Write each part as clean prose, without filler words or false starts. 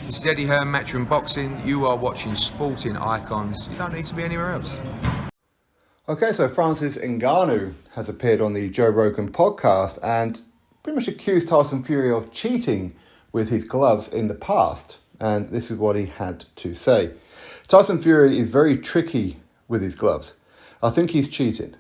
This is Eddie Hearn, Matchroom Boxing. You are watching Sporting Icons. You don't need to be anywhere else. Okay, so Francis Ngannou has appeared on the Joe Rogan podcast and pretty much accused Tyson Fury of cheating with his gloves in the past. And this is what he had to say. Tyson Fury is very tricky with his gloves. I think he's cheating.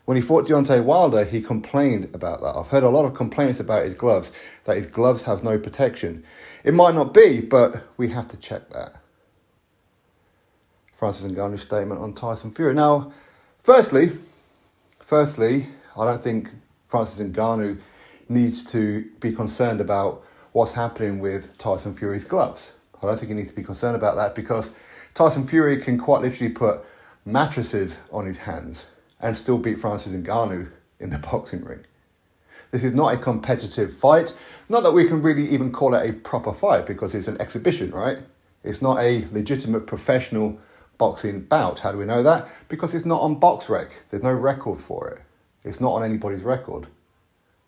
When he fought Deontay Wilder, he complained about that. I've heard a lot of complaints about his gloves, that his gloves have no protection. It might not be, but we have to check that. Francis Ngannou's statement on Tyson Fury. Now, Firstly, I don't think Francis Ngannou needs to be concerned about what's happening with Tyson Fury's gloves. I don't think he needs to be concerned about that because Tyson Fury can quite literally put mattresses on his hands and still beat Francis Ngannou in the boxing ring. This is not a competitive fight. Not that we can really even call it a proper fight because it's an exhibition, right? It's not a legitimate professional boxing bout. How do we know that? Because it's not on BoxRec. There's no record for it. It's not on anybody's record.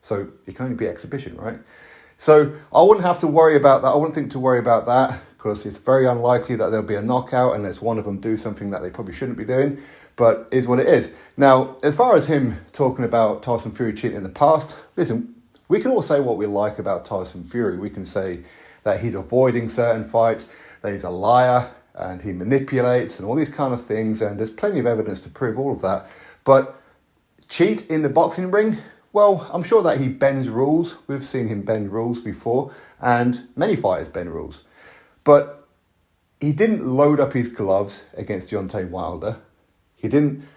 So it can only be exhibition, right? So I wouldn't have to worry about that. I wouldn't think to worry about that because it's very unlikely that there'll be a knockout unless one of them do something that they probably shouldn't be doing. But it is what it is. Now, as far as him talking about Tyson Fury cheating in the past, listen, we can all say what we like about Tyson Fury. We can say that he's avoiding certain fights, that he's a liar, and he manipulates and all these kind of things, and there's plenty of evidence to prove all of that. But cheat in the boxing ring? Well, I'm sure that he bends rules. We've seen him bend rules before, and many fighters bend rules. But he didn't load up his gloves against Deontay Wilder. He didn't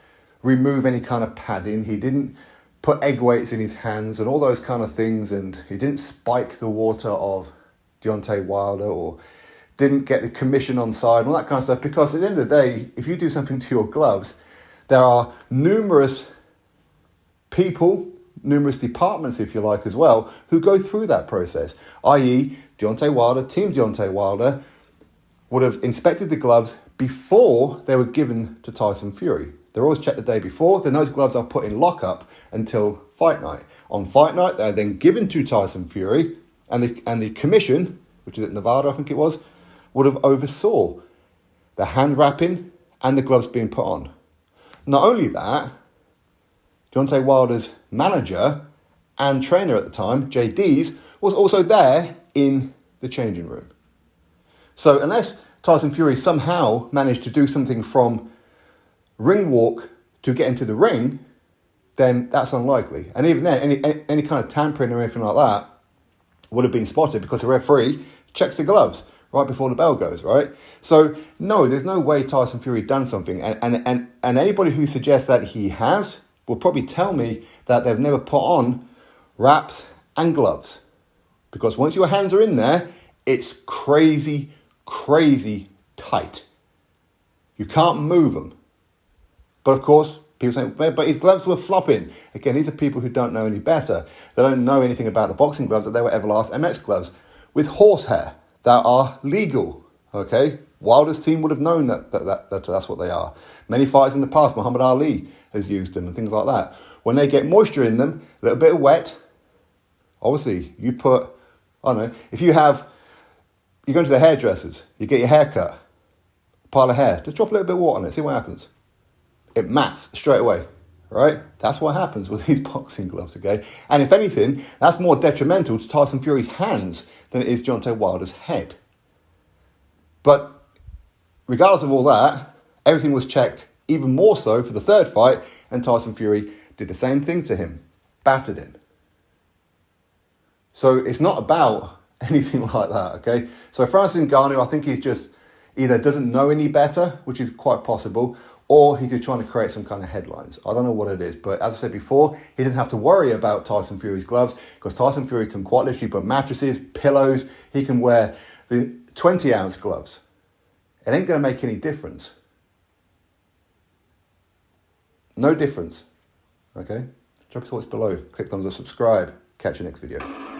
remove any kind of padding. He didn't put egg weights in his hands and all those kind of things, and he didn't spike the water of Deontay Wilder or didn't get the commission on side and all that kind of stuff, because at the end of the day, if you do something to your gloves, there are numerous people, numerous departments, if you like, as well, who go through that process, i.e. Deontay Wilder, Team Deontay Wilder, would have inspected the gloves before they were given to Tyson Fury. They're always checked the day before, then those gloves are put in lockup until fight night. On fight night, they're then given to Tyson Fury, and the commission, which is at Nevada, I think it was, would have oversaw the hand wrapping and the gloves being put on. Not only that, Deontay Wilder's manager and trainer at the time, JD's, was also there in the changing room. So unless Tyson Fury somehow managed to do something from ring walk to get into the ring, then that's unlikely. And even then, any kind of tampering or anything like that would have been spotted because the referee checks the gloves right before the bell goes, right? So, no, there's no way Tyson Fury done something. And anybody who suggests that he has will probably tell me that they've never put on wraps and gloves. Because once your hands are in there, it's crazy, crazy tight. You can't move them. But of course, people say, but his gloves were flopping. Again, these are people who don't know any better. They don't know anything about the boxing gloves, that they were Everlast MX gloves with horsehair that are legal, okay? Wilder's team would have known that that's what they are. Many fighters in the past, Muhammad Ali has used them and things like that. When they get moisture in them, a little bit of wet, obviously you put, I don't know, if you go into the hairdressers, you get your hair cut, pile of hair, just drop a little bit of water on it, see what happens. It mats straight away, right? That's what happens with these boxing gloves, okay? And if anything, that's more detrimental to Tyson Fury's hands than it is Deontay Wilder's head. But regardless of all that, everything was checked even more so for the third fight, and Tyson Fury did the same thing to him, battered him. So it's not about anything like that, okay? So Francis Ngannou, I think he's just either doesn't know any better, which is quite possible, or he's just trying to create some kind of headlines. I don't know what it is, but as I said before, he doesn't have to worry about Tyson Fury's gloves because Tyson Fury can quite literally put mattresses, pillows, he can wear the 20-ounce gloves. It ain't going to make any difference. No difference, okay? Drop your thoughts below. Click thumbs up, subscribe. Catch you next video.